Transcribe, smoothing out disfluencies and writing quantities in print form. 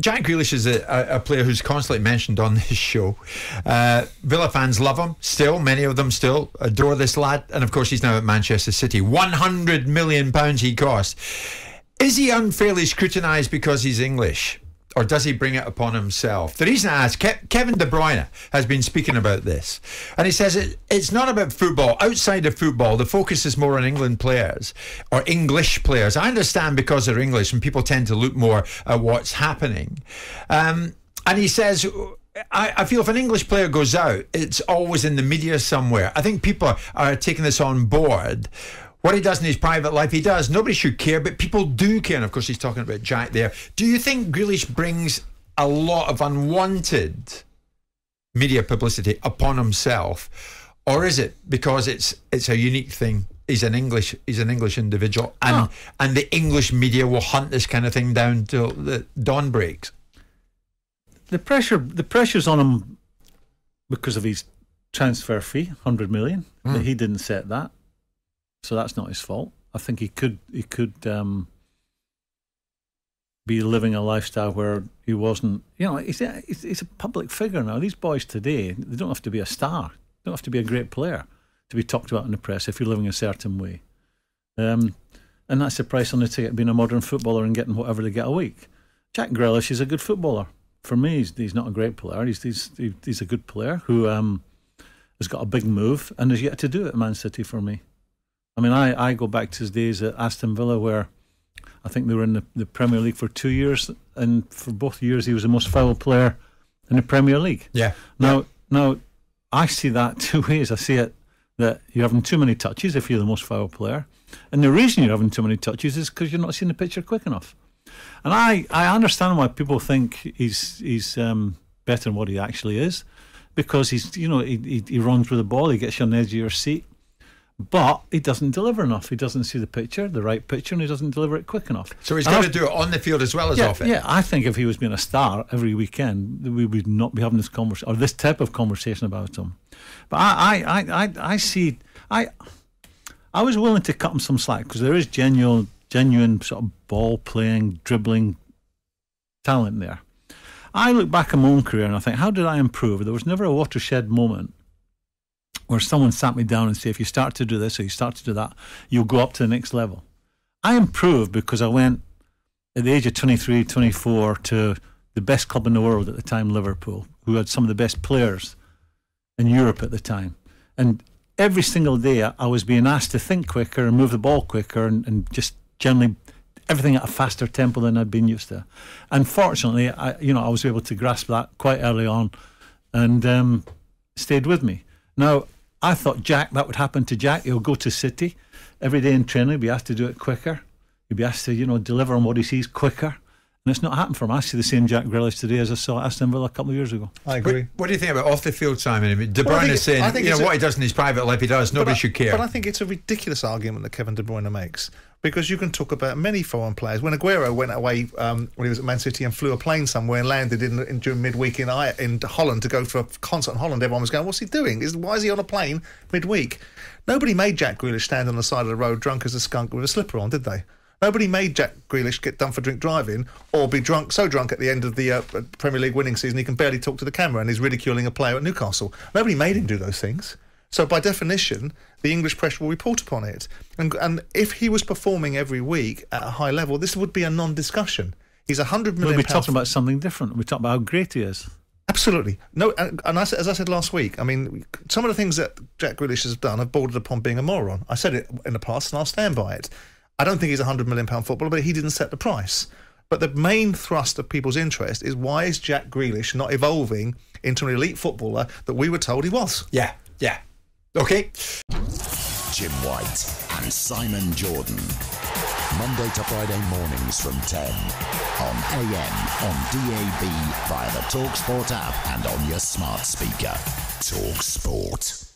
Jack Grealish is a player who's constantly mentioned on this show. Villa fans love him still. Many of them still adore this lad. And of course, he's now at Manchester City. £100 million he cost. Is he unfairly scrutinised because he's English? Or does he bring it upon himself? The reason I ask, Kevin De Bruyne has been speaking about this. And he says it's not about football. Outside of football, the focus is more on England players or English players. I understand because they're English and people tend to look more at what's happening. And he says, I feel if an English player goes out, it's always in the media somewhere. I think people are taking this on board. What he does in his private life, he does. Nobody should care, but people do care. And of course, he's talking about Jack there. Do you think Grealish brings a lot of unwanted media publicity upon himself, or is it because it's a unique thing? He's an English individual, and the English media will hunt this kind of thing down till the dawn breaks. The pressure's on him because of his transfer fee, 100 million. He didn't set that. So that's not his fault. I think he could be living a lifestyle where he wasn't. He's a public figure now. These boys today, they don't have to be a star. They don't have to be a great player to be talked about in the press if you're living a certain way. And that's the price on the ticket, being a modern footballer and getting whatever they get a week. Jack Grealish is a good footballer. For me, he's not a great player. He's a good player who has got a big move and has yet to do it at Man City for me. I mean, I go back to his days at Aston Villa where I think they were in the Premier League for 2 years, and for both years he was the most foul player in the Premier League. Yeah. Now I see that two ways. I see it that you're having too many touches if you're the most foul player, and the reason you're having too many touches is because you're not seeing the picture quick enough. And I understand why people think he's better than what he actually is, because he runs with the ball, he gets you on the edge of your seat. But he doesn't deliver enough. He doesn't see the right picture, and he doesn't deliver it quick enough. So he's got to do it on the field as well as off it. Yeah, I think if he was being a star every weekend, we would not be having this conversation or this type of conversation about him. But I was willing to cut him some slack because there is genuine sort of ball playing, dribbling talent there. I look back at my own career and I think, how did I improve? There was never a watershed moment where someone sat me down and said, if you start to do this or you start to do that, you'll go up to the next level. I improved because I went at the age of 23, 24 to the best club in the world at the time, Liverpool, who had some of the best players in Europe at the time. And every single day I was being asked to think quicker and move the ball quicker and just generally everything at a faster tempo than I'd been used to. And fortunately, I was able to grasp that quite early on and stayed with me. Now, I thought that would happen to Jack. He'll go to City every day in training. He'll be asked to do it quicker. He'll be asked to, deliver on what he sees quicker. And it's not happened for him. I see the same Jack Grealish today as I saw at Aston Villa a couple of years ago. I agree. What do you think about off the field, Simon? I mean, De Bruyne is saying, what he does in his private life, he does. Nobody should care. But I think it's a ridiculous argument that Kevin De Bruyne makes, because you can talk about many foreign players. When Aguero went away when he was at Man City and flew a plane somewhere and landed during midweek in Holland to go for a concert in Holland, everyone was going, what's he doing? Why is he on a plane midweek? Nobody made Jack Grealish stand on the side of the road drunk as a skunk with a slipper on, did they? Nobody made Jack Grealish get done for drink driving or be so drunk at the end of the Premier League winning season he can barely talk to the camera and is ridiculing a player at Newcastle. Nobody made him do those things. So by definition, the English press will report upon it. And if he was performing every week at a high level, this would be a non-discussion. He's £100 million. We'll be talking about something different. We're talking about how great he is. Absolutely. No, and as I said last week, I mean, some of the things that Jack Grealish has done have bordered upon being a moron. I said it in the past and I'll stand by it. I don't think he's a £100 million footballer, but he didn't set the price. But the main thrust of people's interest is, why is Jack Grealish not evolving into an elite footballer that we were told he was? Yeah. Okay. Jim White and Simon Jordan. Monday to Friday mornings from 10 on AM, on DAB, via the talkSPORT app and on your smart speaker. talkSPORT.